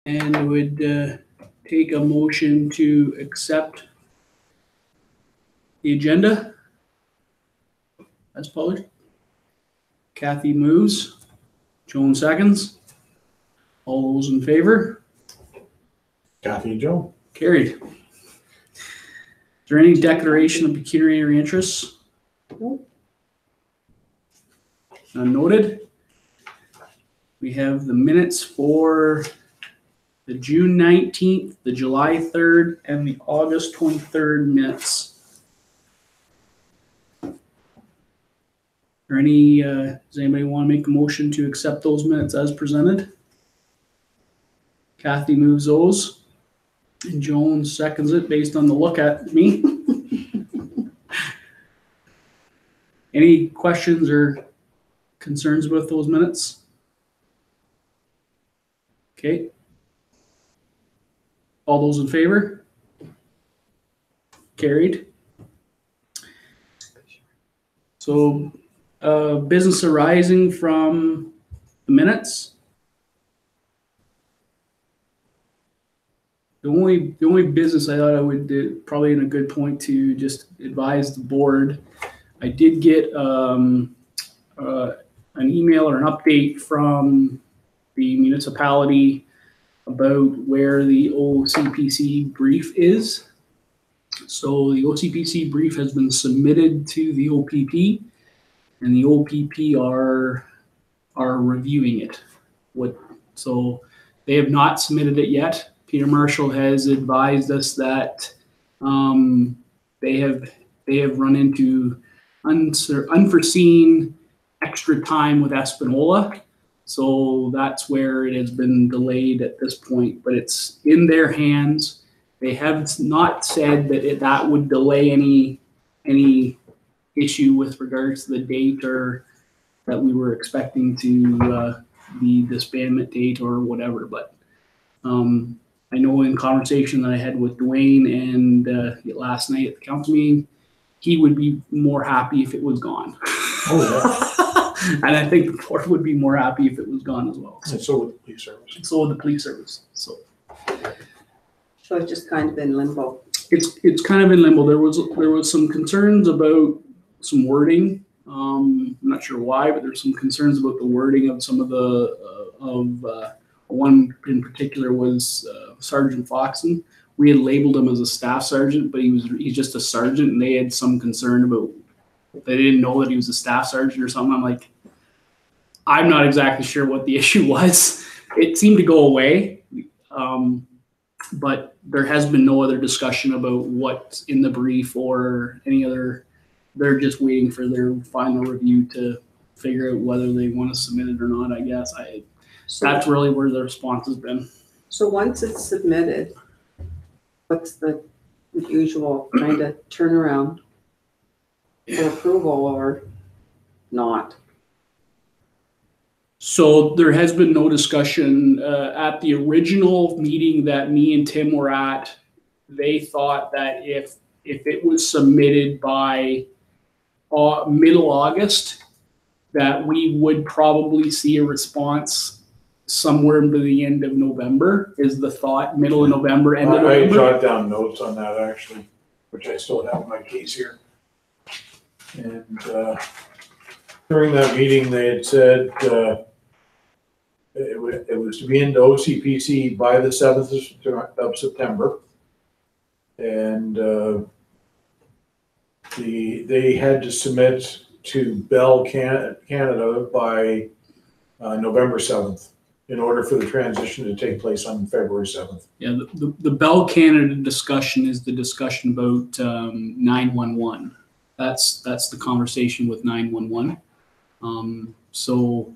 and would take a motion to accept the agenda as published. Kathy moves. Joan seconds. All those in favor? Kathy and Joe. Carried. Is there any declaration of pecuniary interests? Nope. None noted. We have the minutes for the June 19th, the July 3rd, and the August 23rd minutes. Or any, does anybody want to make a motion to accept those minutes as presented? Kathy moves those, and Joan seconds it based on the look at me. Any questions or concerns with those minutes? Okay. All those in favor? Carried. So, business arising from the minutes. The only business I thought I would do, probably in a good point to just advise the board. I did get an email or an update from the municipality about where the OCPC brief is. So the OCPC brief has been submitted to the OPP, and the OPP are reviewing it. So they have not submitted it yet. Peter Marshall has advised us that they have run into unforeseen extra time with Espanola. So that's where it has been delayed at this point, but it's in their hands. They have not said that that would delay any issue with regards to the date or that we were expecting to be disbandment date or whatever. But I know in conversation that I had with Dwayne and last night at the council meeting, he would be more happy if it was gone. Oh, yeah. And I think the board would be more happy if it was gone as well. And so would the police service. And so would the police service. So it's just kind of in limbo. It's kind of in limbo. There was some concerns about some wording. I'm not sure why, but there's some concerns about the wording of some of the one in particular was Sergeant Foxon. We had labeled him as a staff sergeant, but he's just a sergeant, and they had some concern about they didn't know that he was a staff sergeant or something. I'm like, I'm not exactly sure what the issue was. It seemed to go away, but there has been no other discussion about what's in the brief or any other. They're just waiting for their final review to figure out whether they want to submit it or not, I guess. That's really where the response has been. So once it's submitted, what's the usual kind of turnaround for approval or not? So there has been no discussion at the original meeting that me and Tim were at. They thought that if it was submitted by middle August, that we would probably see a response somewhere into the end of November is the thought. Middle of November, end of November. I jotted down notes on that actually, which I still have in my case here. And during that meeting, they had said it was to be into OCPC by the 7th of September. And they had to submit to Bell Canada by November 7th in order for the transition to take place on February 7th. Yeah, the Bell Canada discussion is the discussion about 911. That's the conversation with 911. So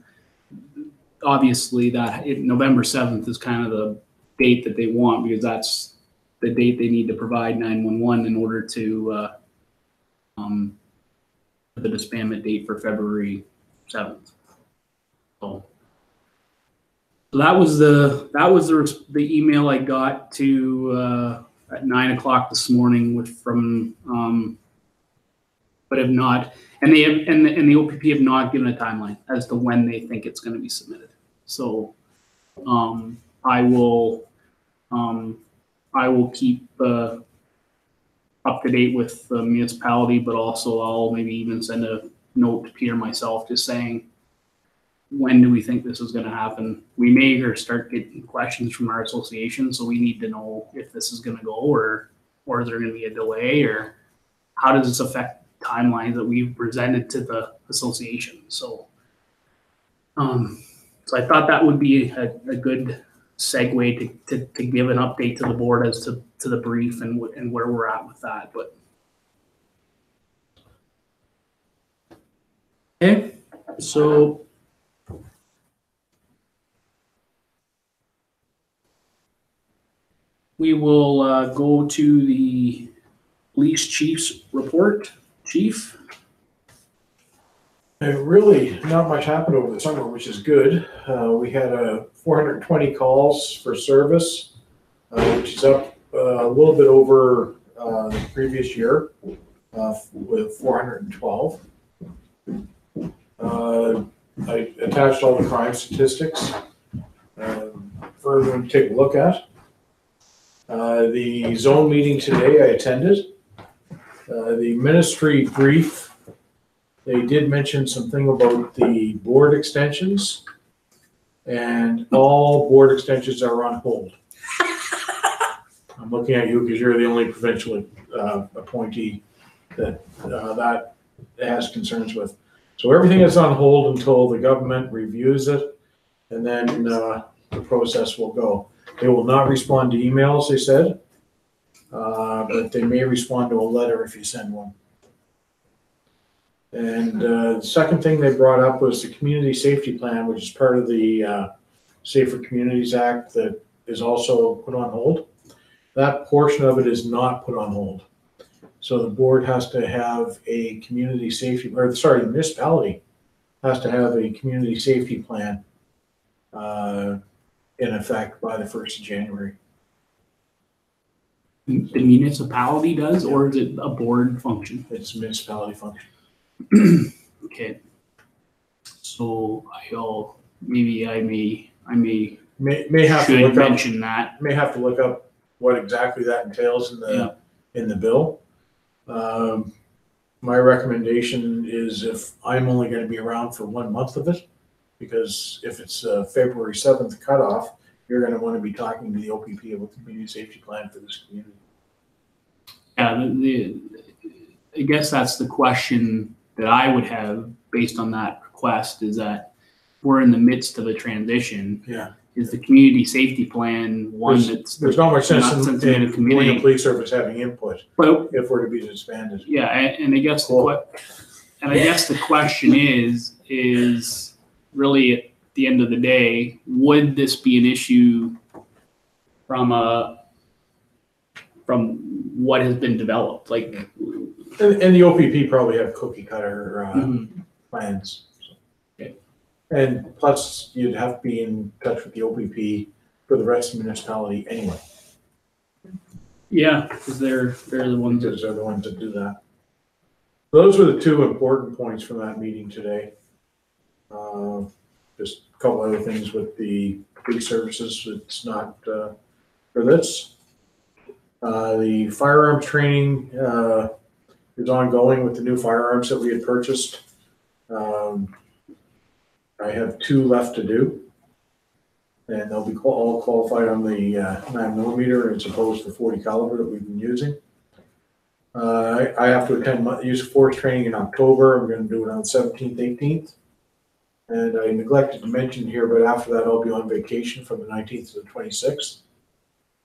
obviously November 7th is kind of the date that they want, because that's the date they need to provide 911 in order to the disbandment date for February 7th. So that was the email I got to at 9 o'clock this morning from but have not, and they have, and the OPP have not given a timeline as to when they think it's going to be submitted. So I will keep up to date with the municipality, but also I'll maybe even send a note to Peter myself, just saying, when do we think this is going to happen? We may start getting questions from our association, so we need to know if this is going to go, or is there going to be a delay, or how does this affect timelines that we've presented to the association? So, so I thought that would be a good segue to give an update to the board as to the brief and where we're at with that. But okay, so we will go to the police chief's report. Chief? Really, not much happened over the summer, which is good. We had 420 calls for service, which is up a little bit over the previous year with 412. I attached all the crime statistics for everyone to take a look at. The zone meeting today I attended. The ministry brief, they did mention something about the board extensions, and all board extensions are on hold. I'm looking at you because you're the only provincial appointee that has concerns with. So everything is on hold until the government reviews it, and then the process will go. They will not respond to emails, they said, but they may respond to a letter if you send one. And the second thing they brought up was the community safety plan, which is part of the Safer Communities Act that is also put on hold. That portion of it is not put on hold. So the board has to have a community safety, or sorry, the municipality has to have a community safety plan in effect by the 1st of January. The municipality does, or is it a board function? It's a municipality function. Okay. So I may have to look mention that. May have to look up what exactly that entails in the bill. My recommendation is, if I'm only going to be around for 1 month of it, because if it's February 7th cutoff, you're going to want to be talking to the OPP about the community safety plan for this community. Yeah, I guess that's the question that I would have based on that request, is that we're in the midst of a transition. Yeah. Is the community safety plan one there's not much sense in the community, the police service having input, but if we're to be disbanded. Yeah, and I guess the question is really, at the end of the day, would this be an issue from what has been developed? Like, and the OPP probably have cookie cutter plans. So. Okay. And plus, you'd have to be in touch with the OPP for the rest of the municipality anyway. Yeah, because they're the ones that do that. Those were the two important points from that meeting today. Just a couple other things with the police services. It's not for this. The firearms training is ongoing with the new firearms that we had purchased. I have 2 left to do, and they'll be all qualified on the 9mm as opposed to the 40 caliber that we've been using. I have to attend use of force training in October. I'm going to do it on the 17th, 18th. And I neglected to mention here, but after that, I'll be on vacation from the 19th to the 26th.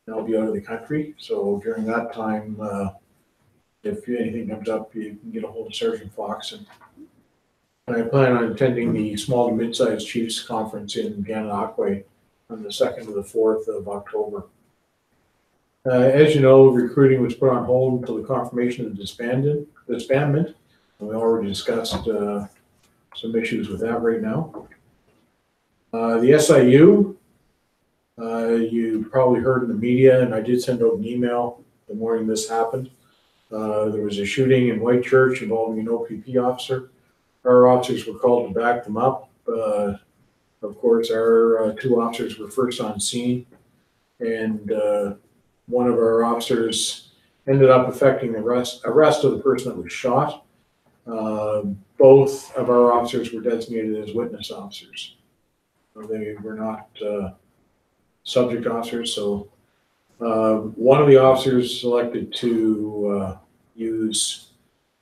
And I'll be out of the country. So during that time, if anything comes up, you can get a hold of Sergeant Fox. And I plan on attending the Small to Mid-Sized Chiefs Conference in Gananoque on the 2nd to the 4th of October. As you know, recruiting was put on hold until the confirmation of the disbandment. And we already discussed some issues with that right now. The SIU, you probably heard in the media, and I did send out an email the morning this happened. There was a shooting in Whitechurch involving an OPP officer. Our officers were called to back them up. Of course, our 2 officers were first on scene. and one of our officers ended up affecting the arrest of the person that was shot. Both of our officers were designated as witness officers. So they were not subject officers. So one of the officers selected to use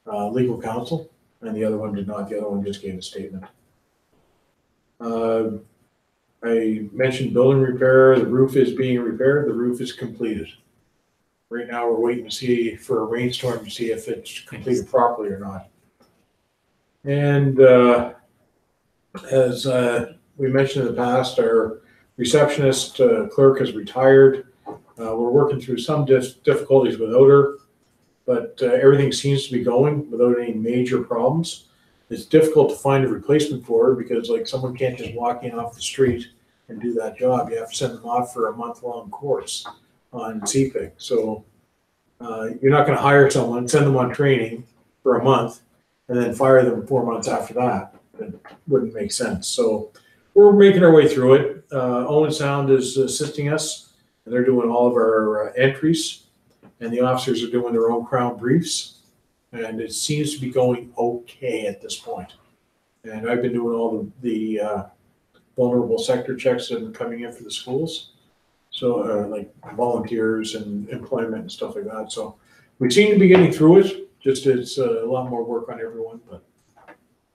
legal counsel, and the other one did not. The other one just gave a statement. I mentioned building repair. The roof is being repaired. The roof is completed. Right now, we're waiting to see for a rainstorm to see if it's completed properly or not. And as we mentioned in the past, our receptionist clerk has retired. We're working through some difficulties without her, but everything seems to be going without any major problems. It's difficult to find a replacement for her because, like, someone can't just walk in off the street and do that job. You have to send them off for a month-long course on CPIC. So you're not going to hire someone, send them on training for a month, and then fire them 4 months after that. That wouldn't make sense. So we're making our way through it. Owen Sound is assisting us, and they're doing all of our entries, and the officers are doing their own Crown briefs, and it seems to be going okay at this point. And I've been doing all the vulnerable sector checks that are coming in for the schools. So like volunteers and employment and stuff like that. So we seem to be getting through it. Just it's a lot more work on everyone, but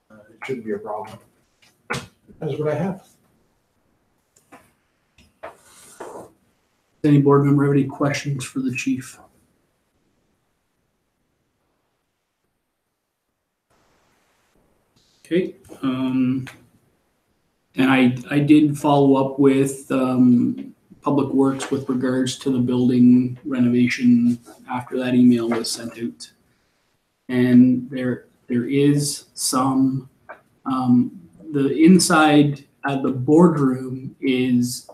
it shouldn't be a problem. That's what I have. Does any board member have any questions for the chief? Okay. And I did follow up with Public Works with regards to the building renovation after that email was sent out. And there is some, the inside of the boardroom is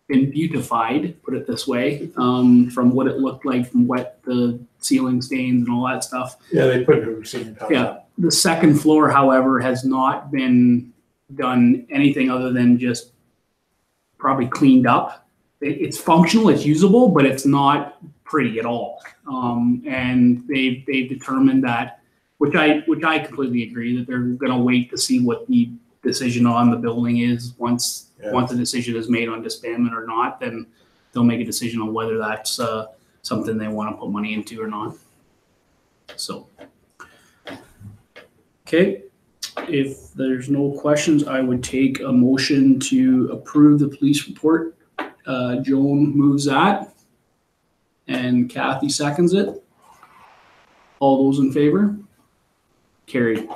been beautified, put it this way, from what it looked like, from what the ceiling stains and all that stuff. Yeah, they put new ceiling tiles up. The second floor, however, has not been done anything other than just probably cleaned up. It's functional, it's usable, but it's not pretty at all. And they've determined that, which I completely agree, that they're going to wait to see what the decision on the building is. Once the decision is made on disbandment or not, then they'll make a decision on whether that's something they want to put money into or not. So, okay. If there's no questions, I would take a motion to approve the police report. Joan moves that, and Kathy seconds it. All those in favor? Carried.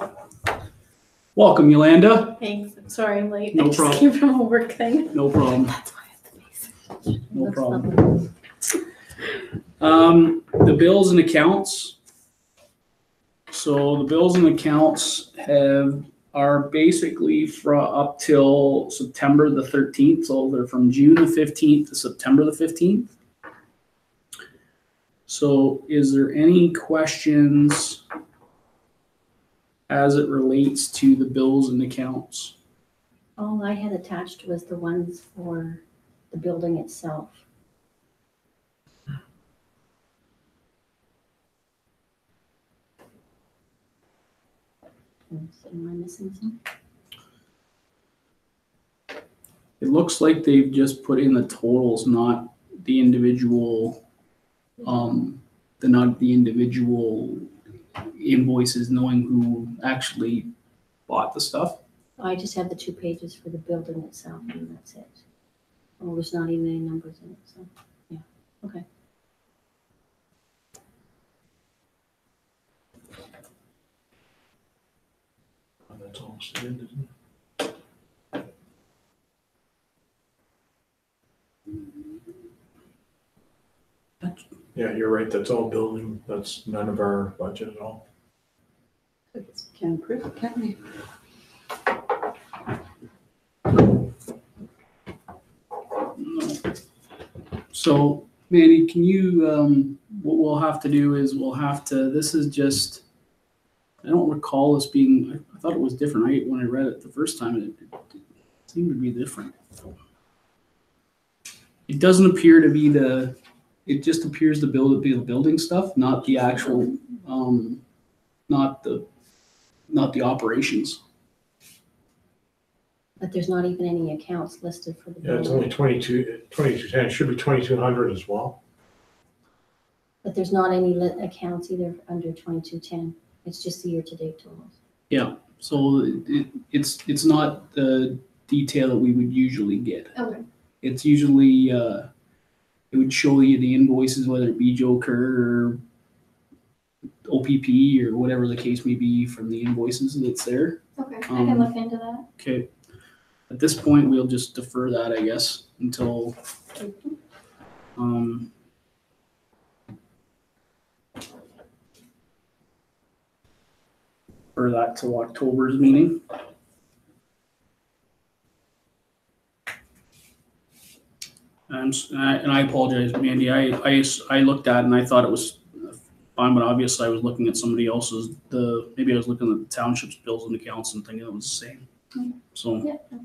Welcome, Yolanda. Thanks. I'm sorry I'm late. No I just problem. came from a work thing. No problem. That's why I have the face. No That's problem. lovely. The bills and accounts. So the bills and accounts are basically from up till September the 13th. So they're from June the 15th to September the 15th. So is there any questions as it relates to the bills and accounts? All I had attached was the ones for the building itself. Am I missing some? It looks like they've just put in the totals, not the individual, not the individual invoices, knowing who actually bought the stuff. I just have the 2 pages for the building itself, and that's it. Oh, there's not even any numbers in it, so, yeah, okay. That's almost the end, isn't it? Yeah, you're right. That's all building. That's none of our budget at all. I guess we can approve it, can't we? So, Manny, can you, what we'll have to do is this is just, I don't recall this being, I thought it was different. When I read it the first time, it seemed to be different. It doesn't appear to be it just appears to be the building stuff, not the actual, not the operations. But there's not even any accounts listed for the Yeah, it's building. only 2210, it should be 2200 as well. But there's not any accounts either under 2210. It's just the year-to-date totals. Yeah, so it's not the detail that we would usually get. Okay. It's usually, it would show you the invoices, whether it be Joker or OPP or whatever the case may be from the invoices that's there. Okay, I can look into that. Okay. At this point, we'll just defer that, I guess, until, for that till October's meeting. And I apologize, Mandy. I looked at it and I thought it was fine, but obviously I was looking at somebody else's. Maybe I was looking at the township's bills and accounts and thinking it was the same. Okay. So. Yeah, no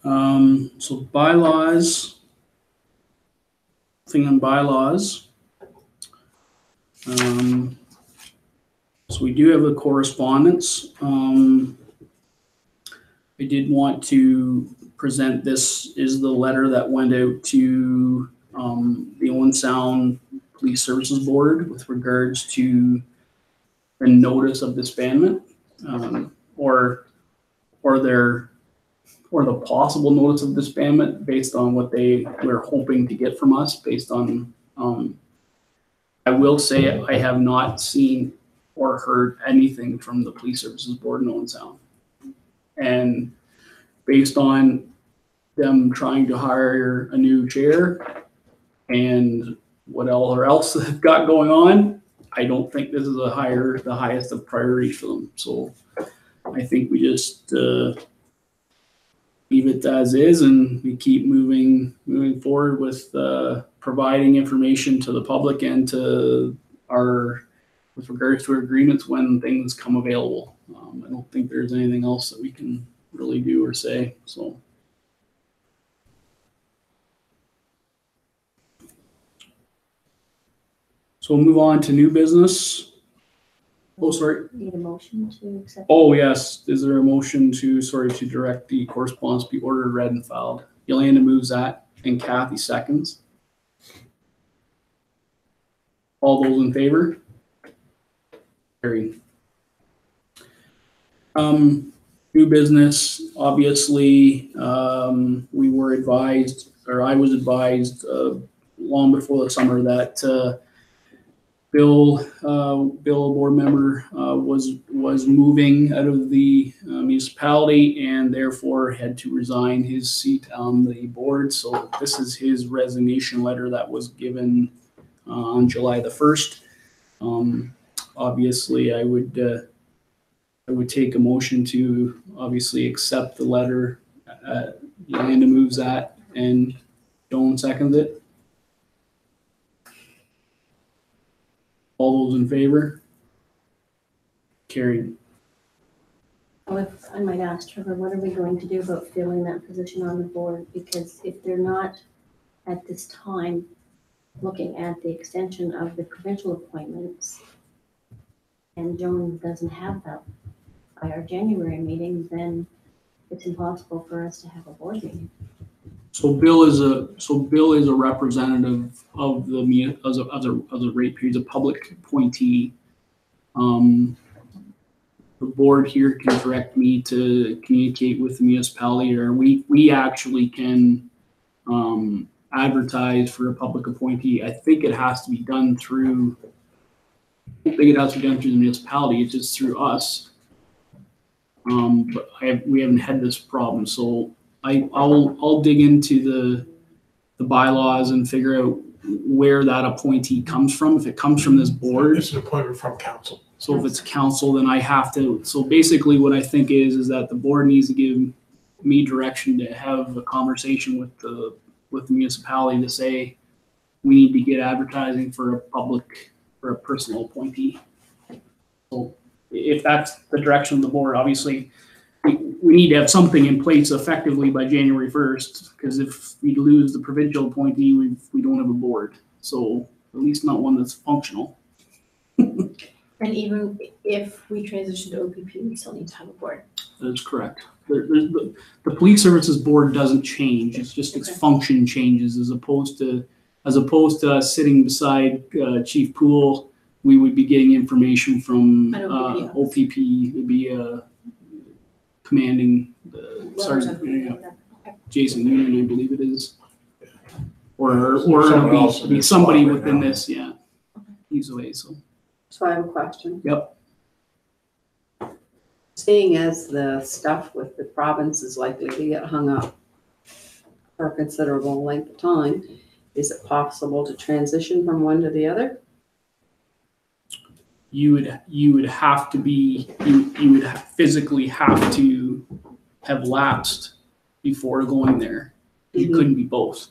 problem. So bylaws, thing on bylaws. So we do have a correspondence. I did want to present, this is the letter that went out to the Owen Sound Police Services Board with regards to the notice of disbandment, or the possible notice of disbandment based on what they were hoping to get from us based on, I will say I have not seen or heard anything from the Police Services Board in Owen Sound. And based on them trying to hire a new chair and whatever else they've got going on, I don't think this is the highest of priorities for them. So I think we just leave it as is, and we keep moving forward with providing information to the public and to with regards to our agreements when things come available. I don't think there's anything else that we can really do or say. So we'll move on to new business. Oh, sorry. Need a motion to accept? Oh, yes. Is there a motion to direct the correspondence be ordered, read, and filed? Yolanda moves that, and Kathy seconds. All those in favor? Carried. New business, obviously, we were advised, or I was advised, long before the summer that Bill, a board member, was moving out of the municipality and therefore had to resign his seat on the board. So this is his resignation letter that was given on July the 1st. Obviously, I would take a motion to obviously accept the letter. Yolanda moves that, and Joan seconds it. All those in favor? Carried. Oh, if I might ask Trevor, what are we going to do about filling that position on the board? Because if they're not at this time looking at the extension of the provincial appointments, and Joan doesn't have that by our January meeting, then it's impossible for us to have a board meeting. So Bill is a representative of the as a ratepayer, he's a public appointee. The board here can direct me to communicate with the municipality, or we actually can advertise for a public appointee. I think it has to be done through. I don't think it has to be done through the municipality. It's just through us. But we haven't had this problem, so I'll dig into the bylaws and figure out where that appointee comes from. If it comes from this board, It's an appointment from council. so if it's council, then I have to. So basically, what I think is that the board needs to give me direction to have a conversation with the municipality to say we need to get advertising for a personal appointee. So if that's the direction of the board, obviously we need to have something in place effectively by January 1st, because if we lose the provincial appointee, we don't have a board. So at least not one that's functional. And even if we transition to OPP, we still need to have a board. That's correct. The police services board doesn't change. It's just its Okay. function changes as opposed to us sitting beside Chief Poole. We would be getting information from An OPP. OPP. It'd be commanding Sergeant Jason Union, I believe it is, or Someone else it'd in be this somebody spot right within now. this. Yeah, easily. So So I have a question. Yep. Seeing as the stuff with the province is likely to get hung up for a considerable length of time, is it possible to transition from one to the other? you would have to be you would physically have to have lapsed before going there. You Mhm. couldn't be both.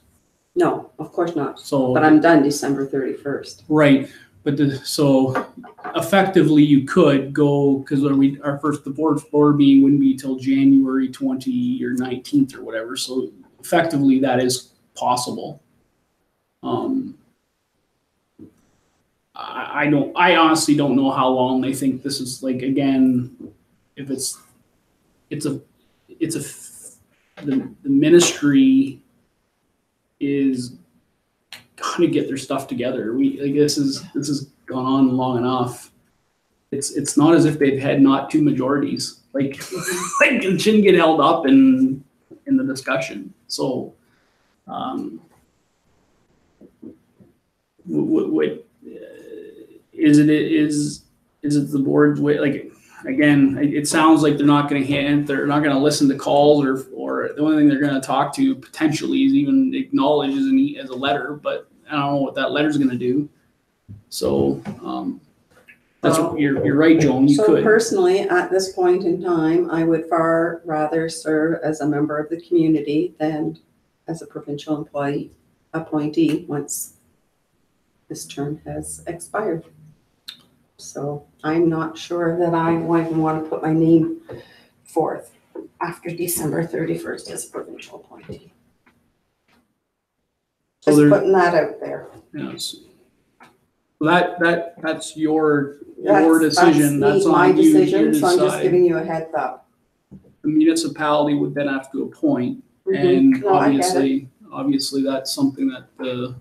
No, of course not. So But I'm done December 31st. right, but so effectively you could go, because the board meeting wouldn't be till January 20 or 19th or whatever. So effectively that is possible. I honestly don't know how long they think this is, like, again, if the ministry is gonna get their stuff together. This has gone on long enough. It's not as if they've had not two majorities. Like it shouldn't get held up in the discussion. So, what is it the board's way? Like, again, it sounds like they're not going to listen to calls, or the only thing they're going to talk to potentially is even acknowledge as a letter, but I don't know what that letter's going to do. So, that's what you're right, Joan, you So could. personally, at this point in time, I would far rather serve as a member of the community than as a provincial appointee once this term has expired. So I'm not sure that I want to put my name forth after December 31st as a provincial appointee. So Just there- putting that out there. Yes. That's your That's decision. That's my on you to decision, so I'm just decide. giving you a heads up. The municipality would then have to appoint, Mhm. and No, I get it. obviously that's something that the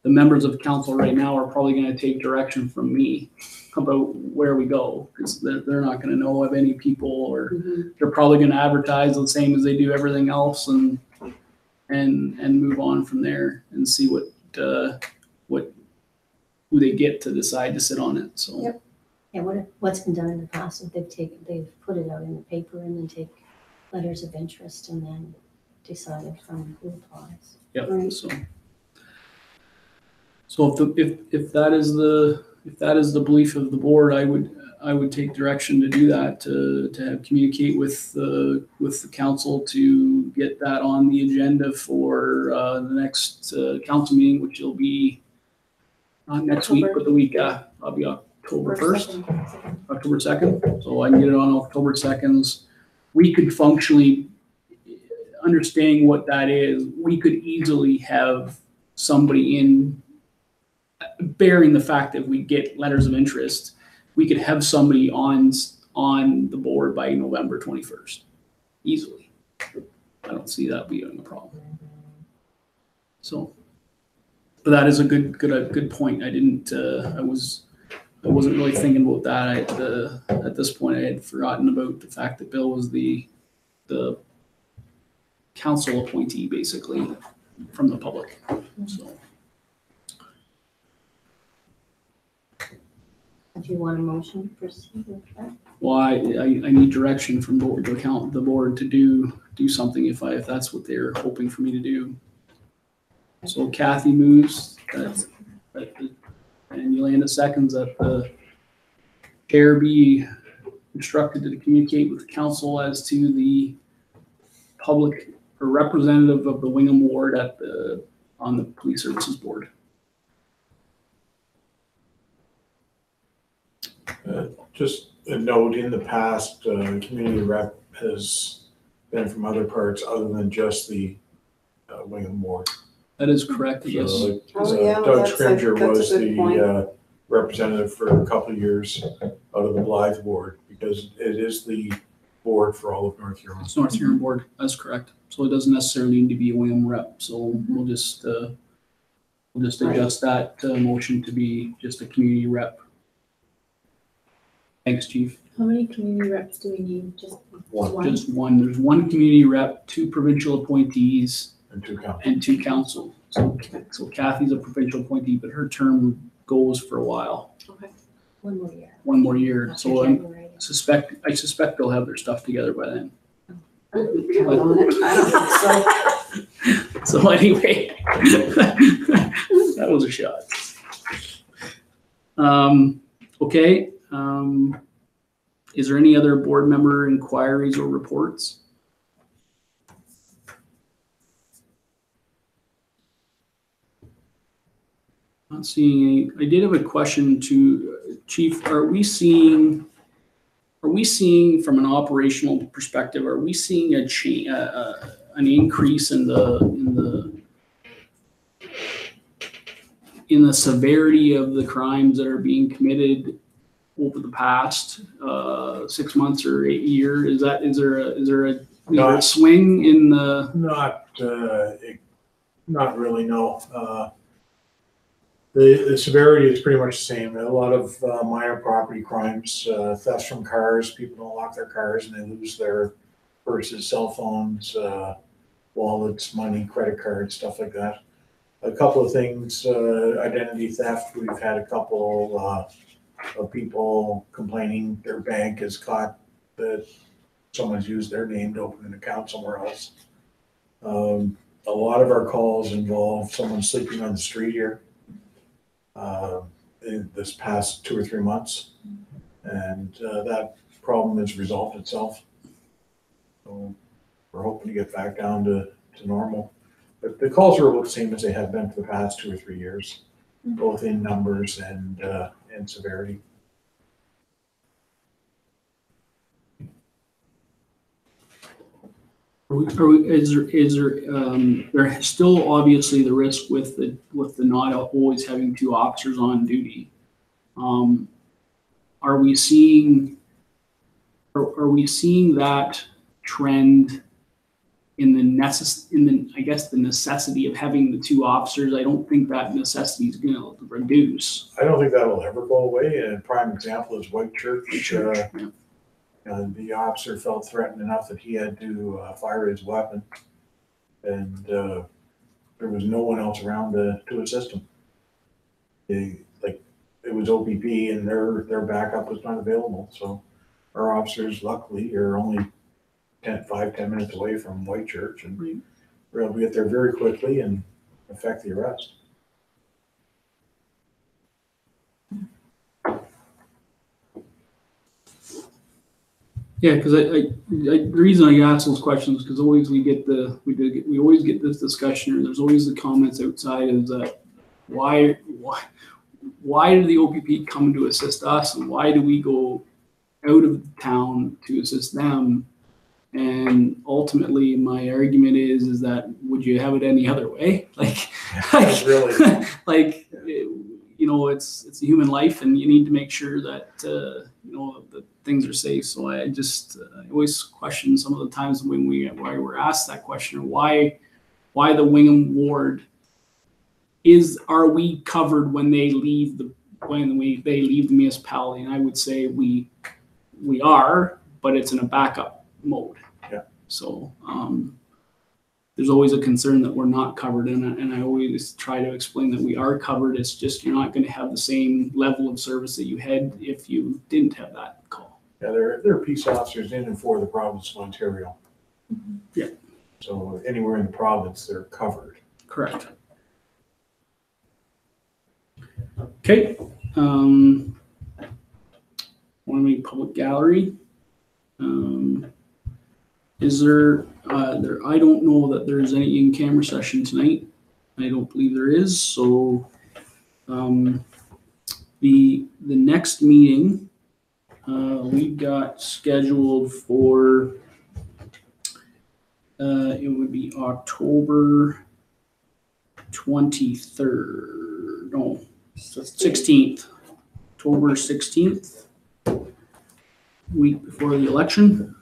members of council right now are probably going to take direction from me about where we go, because they're not going to know of any people, or Mhm. they're probably going to advertise the same as they do everything else, and move on from there and see who they get to decide to sit on it. So. Yep. Yeah, what's been done in the past, is they've put it out in the paper and then take letters of interest and then decided from who applies. Yep. Right. So if that is the belief of the board, I would take direction to do that, to communicate with the council to get that on the agenda for the next council meeting, which will be not next week, but the week I'll be October 1st. October 2nd, so I can get it on October 2nd. We could functionally, understanding what that is, we could easily have somebody in, bearing the fact that we get letters of interest, we could have somebody on the board by November 21st, easily. I don't see that being a problem. So, but that is a good point. I wasn't really thinking about that. At this point, I had forgotten about the fact that Bill was the council appointee, basically, from the public. So, Do you want a motion to proceed with that? well, I need direction from the board to do something if that's what they're hoping for me to do. So Kathy moves, and Yolanda seconds, that the chair be instructed to communicate with the council as to the public or representative of the Wingham Ward on the Police Services Board. Just a note in the past, community rep has been from other parts other than just the Wingham ward. That is correct, yes. So like, Oh, yeah, Doug that's Scrimger a was good point. the representative for a couple of years out of the Blythe ward, because it is the board for all of North Huron. It's North Huron Board, that's correct. So it doesn't necessarily need to be a Wingham rep, so we'll just adjust that motion to be just a community rep. Thanks, chief. How many community reps do we need? Just One. one? Just one, there's one community rep, 2 provincial appointees, And 2 council. and 2 council. So Kathy's a provincial appointee, but her term goes for a while, One more year. one more year. After So January. I suspect they'll have their stuff together by then. Count on it. I don't think so. So anyway, that was a shot. Okay, is there any other board member inquiries or reports? Not seeing any. I did have a question to Chief. Are we seeing from an operational perspective, are we seeing an increase in the severity of the crimes that are being committed over the past 6 months or 8 years? Is there a swing in the? Not really, no. The severity is pretty much the same. A lot of minor property crimes, thefts from cars. People don't lock their cars and they lose their purses, cell phones, wallets, money, credit cards, stuff like that. A couple of things, identity theft. We've had a couple of people complaining their bank is caught that someone's used their name to open an account somewhere else. A lot of our calls involve someone sleeping on the street here in this past 2 or 3 months, and that problem has resolved itself. So we're hoping to get back down to normal. But the calls are about the same as they have been for the past 2 or 3 years, both in numbers and severity. Is there there's still obviously the risk with the not always having 2 officers on duty? Are we seeing that trend in the I guess the necessity of having the 2 officers? I don't think that necessity is going to reduce. I don't think that'll ever go away. A prime example is Whitechurch. Yeah. The officer felt threatened enough that he had to fire his weapon, and there was no one else around to assist him. It was OPP, and their backup was not available. So our officers, luckily, are only 5-10 minutes away from Whitechurch, and we're able to get there very quickly and effect the arrest. Yeah, because the reason I ask those questions is because always we always get this discussion, or there's always the comments outside is that why do the OPP come to assist us, and why do we go out of town to assist them? And ultimately, my argument is that would you have it any other way? Really, like it's a human life, and you need to make sure that that things are safe. So I always question some of the times when why we're asked that question, why the Wingham ward are we covered when they leave the municipality? And I would say we are, but it's in a backup mode. Yeah. So there's always a concern that we're not covered, and I always try to explain that we are covered. It's just you're not going to have the same level of service that you had if you didn't have that call. Yeah, they're peace officers in and for the province of Ontario. Yeah. So anywhere in the province, they're covered. Correct. Okay. Want to make public gallery. Is there? I don't know that there's any in-camera session tonight. I don't believe there is. So the next meeting we got scheduled for, it would be October 23rd, no, 16th, October 16th, week before the election.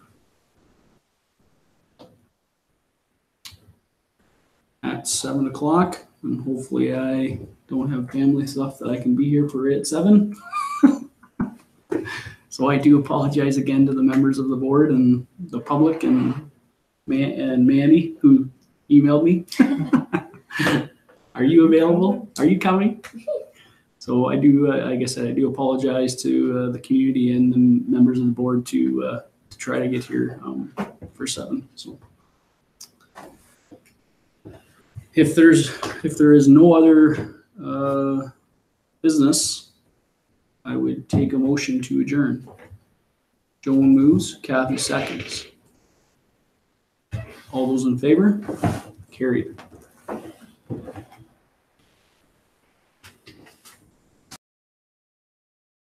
At 7 o'clock, and hopefully I don't have family stuff that I can be here for at 7. So I do apologize again to the members of the board and the public and Mandy who emailed me. Are you available? Are you coming? So I do, like I said, I do apologize to the community and the members of the board to try to get here for 7. So if there is no other business, I would take a motion to adjourn. Joan moves, Kathy seconds. All those in favor? Carried.